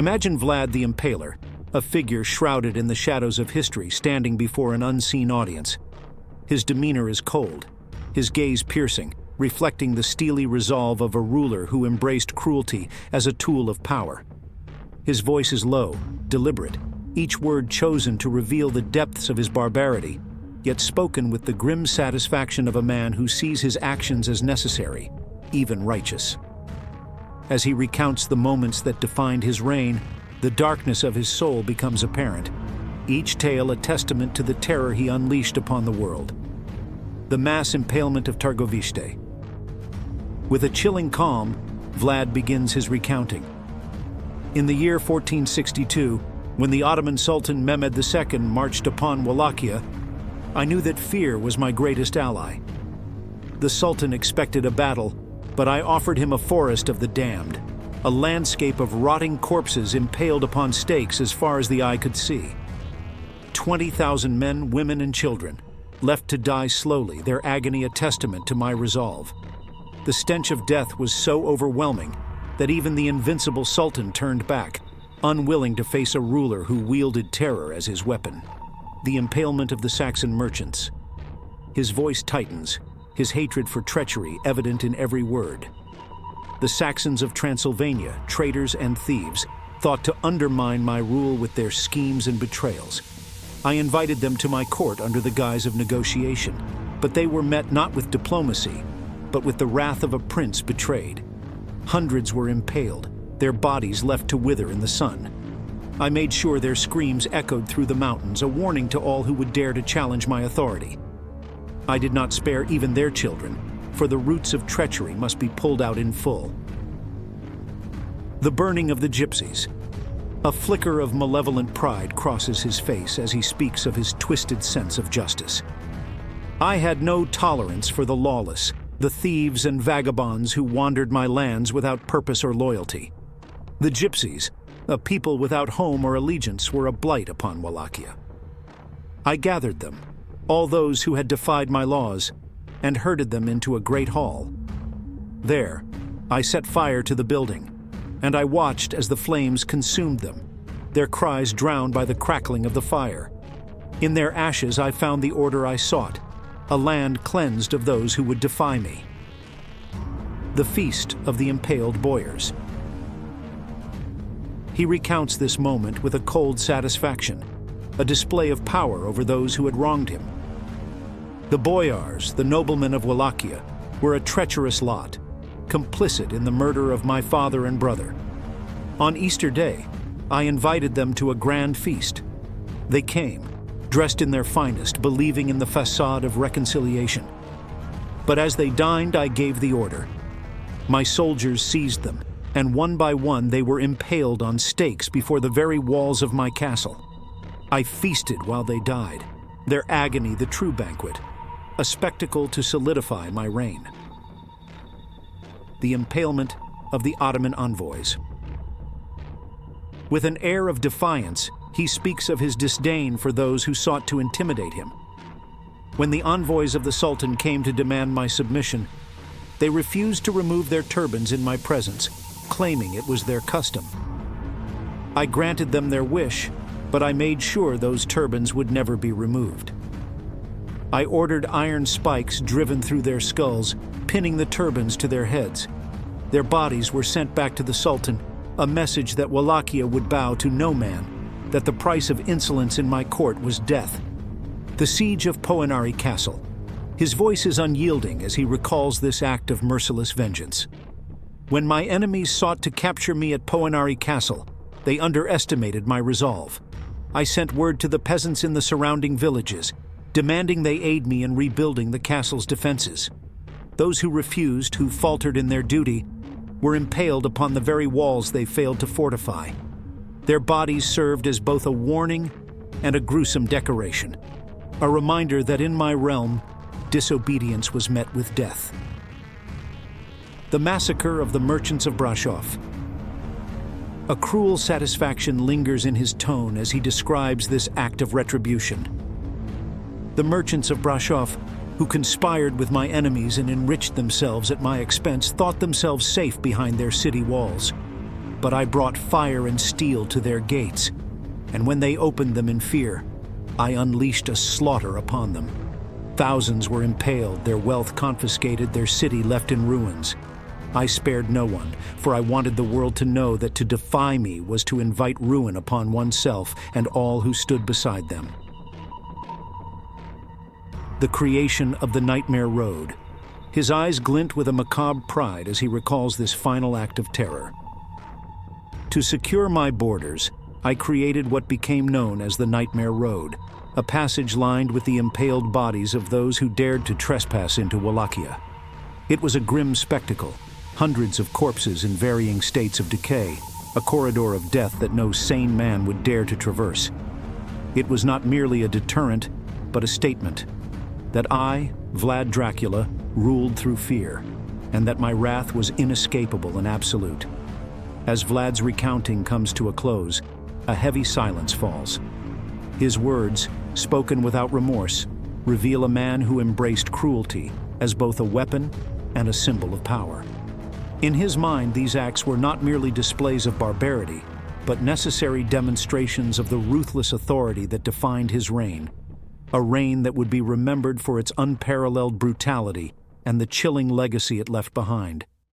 Imagine Vlad the Impaler, a figure shrouded in the shadows of history standing before an unseen audience. His demeanor is cold, his gaze piercing, reflecting the steely resolve of a ruler who embraced cruelty as a tool of power. His voice is low, deliberate, each word chosen to reveal the depths of his barbarity, yet spoken with the grim satisfaction of a man who sees his actions as necessary, even righteous. As he recounts the moments that defined his reign, the darkness of his soul becomes apparent, each tale a testament to the terror he unleashed upon the world. The mass impalement of Târgoviște. With a chilling calm, Vlad begins his recounting. In the year 1462, when the Ottoman Sultan Mehmed II marched upon Wallachia, I knew that fear was my greatest ally. The Sultan expected a battle, but I offered him a forest of the damned, a landscape of rotting corpses impaled upon stakes as far as the eye could see. 20,000 men, women, and children, left to die slowly, their agony a testament to my resolve. The stench of death was so overwhelming that even the invincible Sultan turned back, unwilling to face a ruler who wielded terror as his weapon. The impalement of the Saxon merchants. His voice tightens, his hatred for treachery evident in every word. The Saxons of Transylvania, traitors and thieves, thought to undermine my rule with their schemes and betrayals. I invited them to my court under the guise of negotiation, but they were met not with diplomacy, but with the wrath of a prince betrayed. Hundreds were impaled, their bodies left to wither in the sun. I made sure their screams echoed through the mountains, a warning to all who would dare to challenge my authority. I did not spare even their children, for the roots of treachery must be pulled out in full. The burning of the gypsies. A flicker of malevolent pride crosses his face as he speaks of his twisted sense of justice. I had no tolerance for the lawless, the thieves and vagabonds who wandered my lands without purpose or loyalty. The gypsies, a people without home or allegiance, were a blight upon Wallachia. I gathered them, all those who had defied my laws, and herded them into a great hall. There, I set fire to the building, and I watched as the flames consumed them, their cries drowned by the crackling of the fire. In their ashes I found the order I sought, a land cleansed of those who would defy me. The feast of the impaled boyars. He recounts this moment with a cold satisfaction, a display of power over those who had wronged him. The boyars, the noblemen of Wallachia, were a treacherous lot, complicit in the murder of my father and brother. On Easter Day, I invited them to a grand feast. They came, dressed in their finest, believing in the facade of reconciliation. But as they dined, I gave the order. My soldiers seized them, and one by one they were impaled on stakes before the very walls of my castle. I feasted while they died, their agony the true banquet, a spectacle to solidify my reign. The impalement of the Ottoman envoys. With an air of defiance, he speaks of his disdain for those who sought to intimidate him. When the envoys of the Sultan came to demand my submission, they refused to remove their turbans in my presence, claiming it was their custom. I granted them their wish, but I made sure those turbans would never be removed. I ordered iron spikes driven through their skulls, pinning the turbans to their heads. Their bodies were sent back to the Sultan, a message that Wallachia would bow to no man, that the price of insolence in my court was death. The siege of Poenari Castle. His voice is unyielding as he recalls this act of merciless vengeance. When my enemies sought to capture me at Poenari Castle, they underestimated my resolve. I sent word to the peasants in the surrounding villages, demanding they aid me in rebuilding the castle's defenses. Those who refused, who faltered in their duty, were impaled upon the very walls they failed to fortify. Their bodies served as both a warning and a gruesome decoration, a reminder that in my realm, disobedience was met with death. The massacre of the merchants of Brasov. A cruel satisfaction lingers in his tone as he describes this act of retribution. The merchants of Brasov, who conspired with my enemies and enriched themselves at my expense, thought themselves safe behind their city walls. But I brought fire and steel to their gates, and when they opened them in fear, I unleashed a slaughter upon them. Thousands were impaled, their wealth confiscated, their city left in ruins. I spared no one, for I wanted the world to know that to defy me was to invite ruin upon oneself and all who stood beside them. The creation of the Nightmare Road. His eyes glint with a macabre pride as he recalls this final act of terror. To secure my borders, I created what became known as the Nightmare Road, a passage lined with the impaled bodies of those who dared to trespass into Wallachia. It was a grim spectacle, hundreds of corpses in varying states of decay, a corridor of death that no sane man would dare to traverse. It was not merely a deterrent, but a statement that I, Vlad Dracula, ruled through fear, and that my wrath was inescapable and absolute. As Vlad's recounting comes to a close, a heavy silence falls. His words, spoken without remorse, reveal a man who embraced cruelty as both a weapon and a symbol of power. In his mind, these acts were not merely displays of barbarity, but necessary demonstrations of the ruthless authority that defined his reign, a reign that would be remembered for its unparalleled brutality and the chilling legacy it left behind.